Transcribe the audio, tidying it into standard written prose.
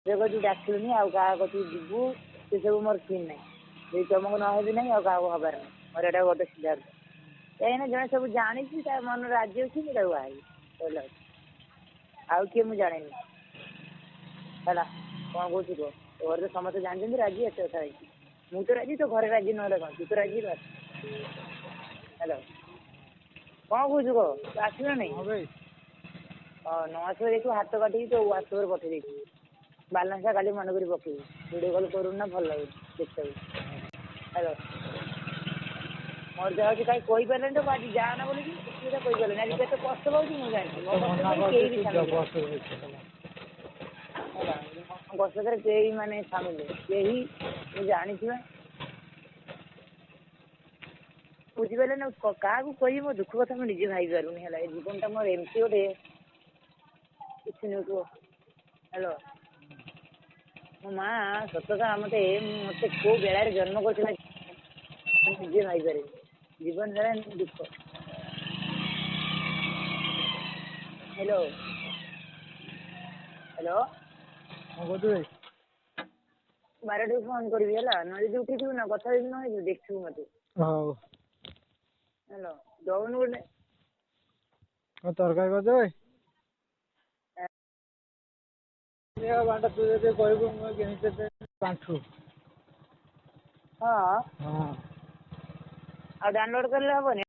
ସେ କହୁଛି ଡାକିଲୁନି ଆଉ କାହା କତିକି ଯିବୁ ସେ ସବୁ ମୋର ସିନ୍ ନାହିଁ। ଯଦି ତମକୁ ନ ହେବି ନାହିଁ ଆଉ କାହାକୁ ହବାର ନାହିଁ। ମୋର ଏଇଟା ଗୋଟେ ସିଦ୍ଧାନ୍ତ। କାହିଁକିନା ଜଣେ ସବୁ ଜାଣିଛି ତା ମନ ରାଜି ଅଛି ମୁଁ ତାକୁ ବାହାହେବି କହିଲା ଆଉ କିଏ ମୁଁ ଜାଣିନି ହେଲା। କ'ଣ କହୁଛୁ କୁହ? ତୋ ଘରେ ତ ସମସ୍ତେ ଜାଣିଛନ୍ତି ରାଜି ଏତେ କଥା ହେଇଛି। ମୁଁ ତ ରାଜି ତୋ ଘରେ ରାଜି ନହେଲେ କ'ଣ ତୁ ତ ରାଜି ବାସ୍। ହ୍ୟାଲୋ କ'ଣ କହୁଛୁ କହ? ତୁ ଆସିବୁ ନା ନାହିଁ? ନ ଆସିବ ଦେଖିବୁ ହାତ କାଟିକି ତୋ ହ୍ୱାଟ୍ସଆପ୍ରେ ପଠେଇ ଦେଇଥିବି। ବାଲାନ୍ସଟା କାଲି ମନେ କରି ପକେଇବୁ। ଭିଡ଼ିଓ କଲ୍ କରୁନୁ ନା ଭଲ ଲାଗୁଛି ଦେଖିବାକୁ। ହ୍ୟାଲୋ ମୋର ଯାହା ହେଉଛି କାହିଁ କହିପାରିଲେନି ତ ଆଜି ଯାଆନା ବୋଲିକି ଏତେ କଥା କହିପାରିଲେନି। ଆଜି କେତେ କଷ୍ଟ ପାଉଛି ମୁଁ ଜାଣିଛି। ମୋ କଷ୍ଟ କେହି ବି ସାମିଲ ହେଲା ମୋ କଷ୍ଟରେ କେହି ମାନେ ସାମିଲ କେହି ମୁଁ ଜାଣିଛି ବା। ବୁଝିପାରିଲେ ନା କାହାକୁ କହିବି ମୋ ଦୁଃଖ କଥା ମୁଁ ନିଜେ ଭାବି ପାରୁନି ହେଲା। ଏ ଜୀବନଟା ମୋର ଏମିତି ଗୋଟେ କିଛି ନୁହେଁ କୁହ। ହ୍ୟାଲୋ ମୋ ମା ସତତା ମତେ କୋଉ ବେଳାରେ ଜନ୍ମ କରିଥିଲା ନିଜେ ଭାବିପାରିବି। ଜୀବନ ସାରା ଏମିତି ଦୁଃଖ। ହ୍ୟାଲୋ ହ୍ୟାଲୋ ବାରଟାକୁ ଫୋନ୍ କରିବି ହେଲା। ନହେଲେ ଯଦି ଉଠିଥିବୁ ନା କଥା ଯଦି ନ ହେଇଥିବୁ ଦେଖିବୁ ମତେ। ହ୍ୟାଲୋ ଦଉନୁ ଗୋଟେ ତରକାରୀ କରିଦେବେ ତୁ ଯଦି କହିବୁ ମୁଁ କିଣିତେ ବାଣ୍ଟୁ। ହଁ ଆଉ ଡାଉନଲୋଡ୍ କଲେ ହବନି।